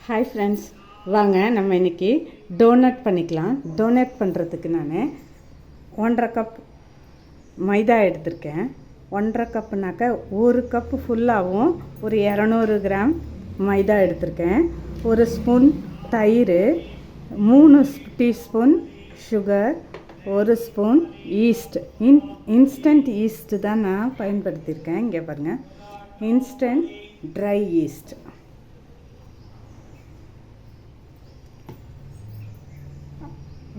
Hi friends, வாங்க நம்ம இன்றைக்கி டோனட் பண்ணிக்கலாம். டோனட் பண்ணுறதுக்கு நான் 1.5 கப் மைதா எடுத்திருக்கேன். 1.5 கப்புனாக்கா 1 கப்பு ஃபுல்லாகவும் ஒரு 200 கிராம் மைதா எடுத்திருக்கேன். 1 ஸ்பூன் தயிர், 3 teaspoon sugar, 1 spoon yeast. Instant yeast தான் நான் பயன்படுத்தியிருக்கேன். இங்கே பாருங்கள், இன்ஸ்டன்ட் ட்ரை ஈஸ்ட்.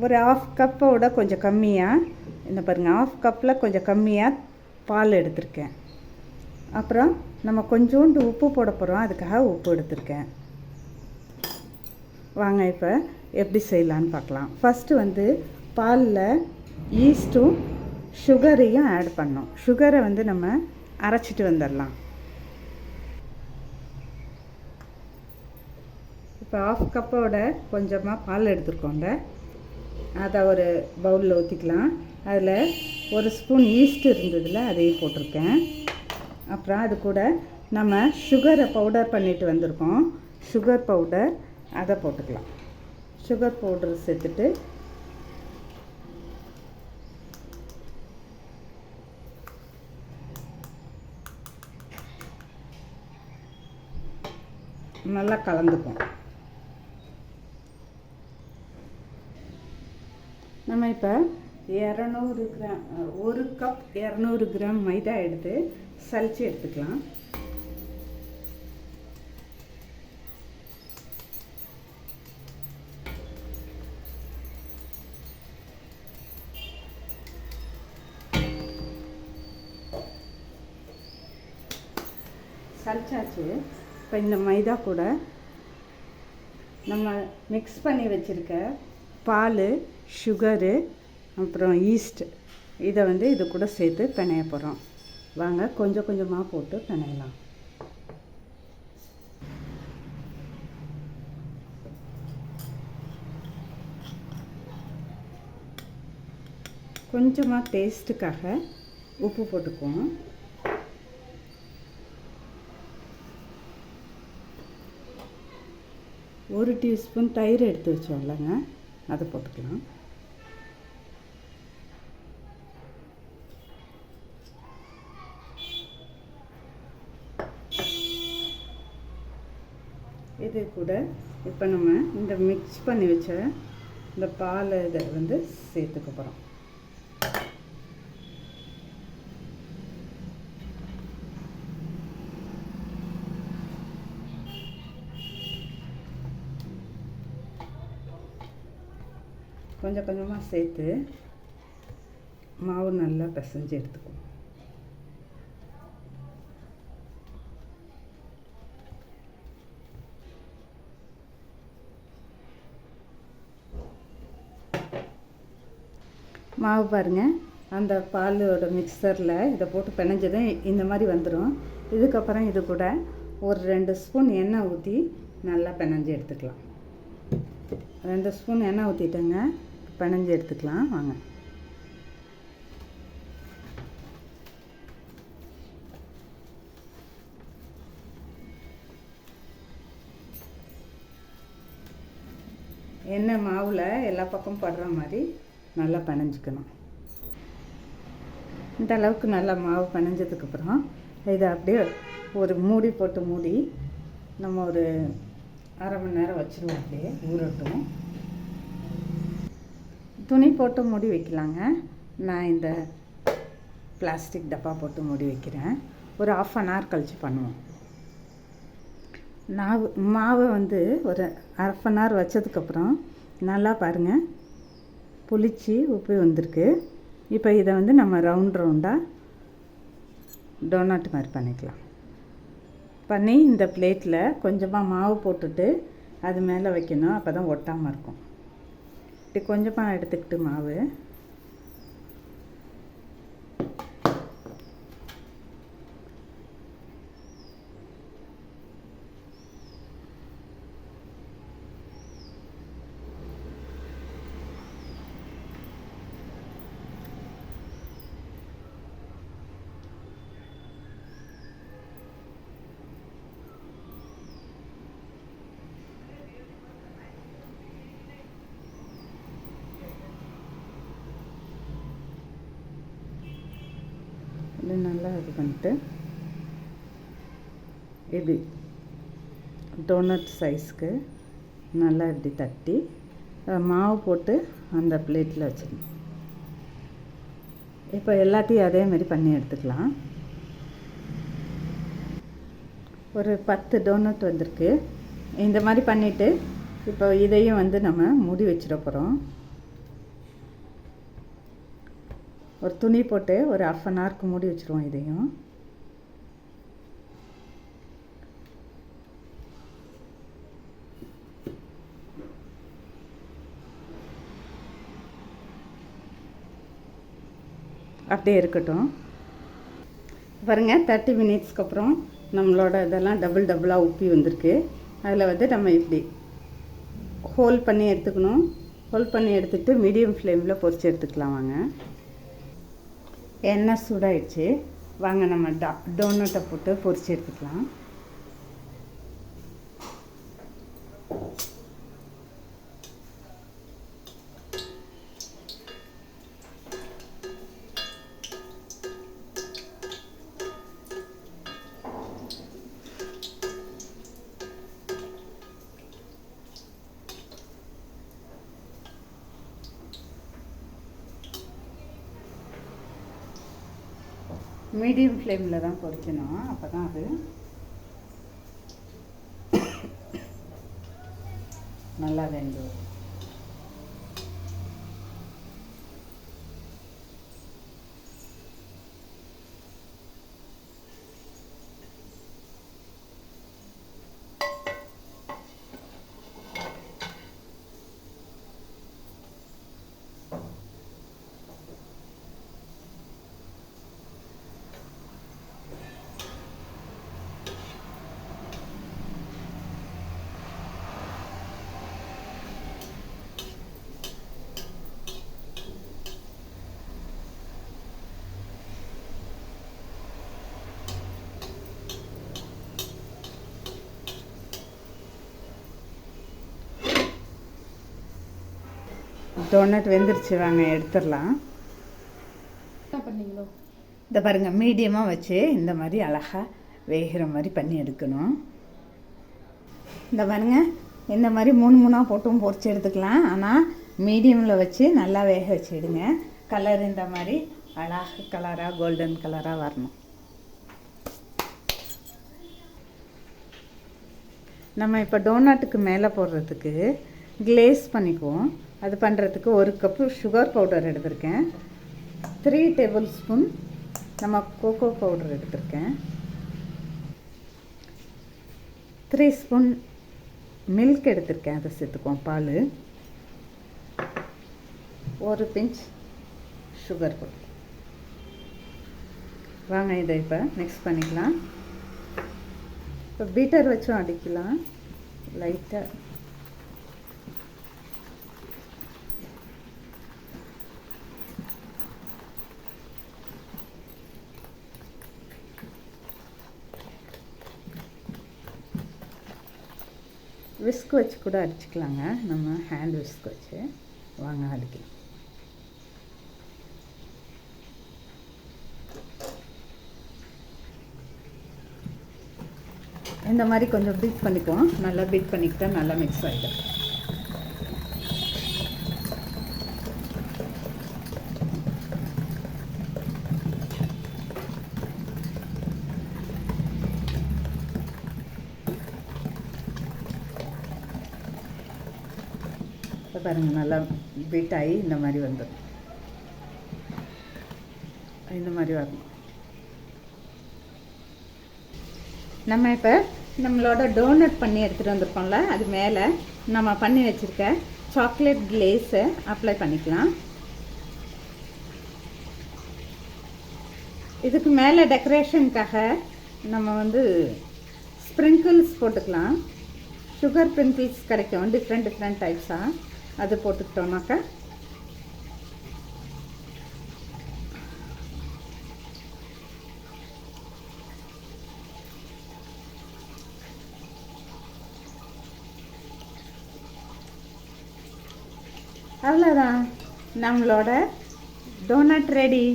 ஒரு 1/2 கப்போட கொஞ்சம் கம்மியாக, என்ன பாருங்கள், 1/2 கப்பில் கொஞ்சம் கம்மியாக பால் எடுத்திருக்கேன். அப்புறம் நம்ம கொஞ்சோண்டு உப்பு போட போகிறோம், அதுக்காக உப்பு எடுத்திருக்கேன். வாங்க இப்போ எப்படி செய்யலான்னு பார்க்கலாம். ஃபஸ்ட்டு பாலில் ஈஸ்ட்டும் சுகரையும் ஆட் பண்ணோம். சுகரை நம்ம அரைச்சிட்டு வந்துடலாம். இப்போ 1/2 கப்போட கொஞ்சமாக பால் எடுத்துருக்கோங்க, அதை ஒரு பவுலில் ஊற்றிக்கலாம். அதில் 1 ஸ்பூன் ஈஸ்ட் இருந்ததில் அதையும் போட்டிருக்கேன். அப்புறம் அது கூட நம்ம சுகரை பவுடர் பண்ணிட்டு வந்திருக்கோம், சுகர் பவுடர், அதை போட்டுக்கலாம். சுகர் பவுடர் சேர்த்துட்டு நல்லா கலந்துக்கும். நம்ம இப்போ 200 கிராம், 1 கப் 200 கிராம் மைதா எடுத்து சலிச்சு எடுத்துக்கலாம். சலிச்சாச்சு. இப்போ இந்த மைதா கூட நம்ம மிக்ஸ் பண்ணி வச்சுருக்க பால், சுகரு, அப்புறம் ஈஸ்ட், இதை இது கூட சேர்த்து பிணைய போகிறோம். வாங்க கொஞ்சம் கொஞ்சமாக போட்டு பிணையலாம். கொஞ்சமாக டேஸ்ட்டுக்காக உப்பு போட்டுக்குவோம். ஒரு டீஸ்பூன் தயிர் எடுத்து வச்சோம்லங்க, அதை போட்டுக்கலாம். இது கூட இப்போ நம்ம இந்த மிக்ஸ் பண்ணி வச்ச இந்த பால் இதை சேர்த்துக்க போகிறோம். கொஞ்சம் கொஞ்சமாக சேர்த்து மாவு நல்லா பிசைஞ்சு எடுத்துக்குவோம். மாவு பாருங்கள், அந்த பாலோட மிக்சரில் இதை போட்டு பிணைஞ்சதும் இந்த மாதிரி வந்துடும். இதுக்கப்புறம் இது கூட ஒரு 2 ஸ்பூன் எண்ணெய் ஊற்றி நல்லா பிணைஞ்சு எடுத்துக்கலாம். 2 ஸ்பூன் எண்ணெய் ஊற்றிட்டேங்க, பிணைஞ்சு எடுத்துக்கலாம். வாங்க. எண்ணெய் மாவில் எல்லா பக்கம் படுற மாதிரி நல்லா பிணைஞ்சிக்கணும். இந்த அளவுக்கு நல்லா மாவு பிணைஞ்சதுக்கப்புறம் இதை அப்படியே ஒரு மூடி போட்டு மூடி நம்ம ஒரு 1/2 மணி நேரம் வச்சுருவோம். அப்படியே ஊறட்டும். துணி போட்டு மூடி வைக்கலாங்க. நான் இந்த பிளாஸ்டிக் டப்பா போட்டு மூடி வைக்கிறேன். ஒரு 1/2 hour கழித்து பண்ணுவோம். மாவை ஒரு 1/2 hour வச்சதுக்கப்புறம் நல்லா பாருங்கள், புளிச்சு உப்பு வந்திருக்கு. இப்போ இதை நம்ம ரவுண்டாக டோனட் மாதிரி பண்ணிக்கலாம். பண்ணி இந்த பிளேட்டில் கொஞ்சமாக மாவு போட்டுட்டு அது மேலே வைக்கணும், அப்போ தான் ஒட்டாமல் இருக்கும். இப்படி கொஞ்சமாக எடுத்துக்கிட்டு மாவு இப்படி நல்லா இது பண்ணிட்டு இப்படி டோனட் சைஸ்க்கு நல்லா இப்படி தட்டி மாவு போட்டு அந்த பிளேட்டில் வச்சிடணும். இப்போ எல்லாத்தையும் அதே மாதிரி பண்ணி எடுத்துக்கலாம். ஒரு 10 டோனட் வந்திருக்கு. இந்த மாதிரி பண்ணிவிட்டு இப்போ இதையும் வந்து நம்ம மூடி வச்சிட போகிறோம். ஒரு துணி போட்டு ஒரு 1/2 அன் ஹவருக்கு மூடி வச்சுருவோம். இதையும் அப்படியே இருக்கட்டும். பாருங்கள், 30 மினிட்ஸ்க்கு அப்புறம் நம்மளோட இதெல்லாம் டபுளாக உப்பி வந்திருக்கு. அதில் வந்து நம்ம இப்படி ஹோல் பண்ணி எடுத்துக்கணும். ஹோல் பண்ணி எடுத்துகிட்டு மீடியம் ஃப்ளேமில் பொரிச்சு எடுத்துக்கலாம். வாங்க, எண்ணெய் சூடாயிடுச்சு. வாங்க நம்ம டோனட்டை போட்டு பொரிச்சு எடுத்துக்கலாம். மீடியம் ஃப்ளேமில் தான் பொரிக்கணும். அப்போ தான் அது நல்லா வெந்து வரும். டோனட் வெந்துருச்சு. வாங்க எடுத்துடலாம். இந்த பாருங்கள், மீடியமாக வச்சு இந்த மாதிரி அழகாக வேகிற மாதிரி பண்ணி எடுக்கணும். இந்த பாருங்கள், இந்த மாதிரி 3 போட்டும் பொரிச்சு எடுத்துக்கலாம். ஆனால் மீடியமில் வச்சு நல்லா வேக வச்சு எடுங்க. கலர் இந்த மாதிரி அழகாக கலராக கோல்டன் கலராக வரணும். நம்ம இப்போ டோனட்டுக்கு மேலே போடுறதுக்கு கிளேஸ் பண்ணிக்குவோம். அது பண்ணுறதுக்கு 1 கப்பு சுகர் பவுடர் எடுத்திருக்கேன். 3 டேபிள் ஸ்பூன் நம்ம கோகோ பவுடர் எடுத்திருக்கேன். 3 ஸ்பூன் மில்க் எடுத்திருக்கேன். அதை சேர்த்துக்குவோம். பால், 1 பிஞ்ச் சுகர் பவுடர். வாங்க இதை இப்போ மிக்ஸ் பண்ணிக்கலாம். இப்போ பீட்டர் வச்சும் அடிக்கலாம். லைட்டாக விஸ்க் வச்சு கூட அடிச்சுக்கலாங்க. நம்ம ஹேண்ட் விஸ்க் வச்சு வாங்க அடிக்கலாம். இந்த மாதிரி கொஞ்சம் பீட் பண்ணிக்குவோம். நல்லா பீட் பண்ணிக்கிட்டா நல்லா மிக்ஸ் ஆகிடும். பாருங்கள், நல்லா பீட் ஆகி இந்த மாதிரி வந்துடும். இந்த மாதிரி வரணும். நம்ம இப்போ நம்மளோட டோனட் பண்ணி எடுத்துகிட்டு வந்திருக்கோம்ல, அது மேலே நம்ம பண்ணி வச்சுருக்க சாக்லேட் கிளேஸை அப்ளை பண்ணிக்கலாம். இதுக்கு மேலே டெக்கரேஷனுக்காக நம்ம வந்து ஸ்ப்ரிங்கிள்ஸ் போட்டுக்கலாம். சுகர் ஸ்ப்ரிங்கிள்ஸ் கிடைக்கும் டிஃப்ரெண்ட் டைப்ஸாக. அது போட்டுக்கிட்டோம்னாக்கா அவ்வளோதான், நம்மளோட டோனட் ரெடி.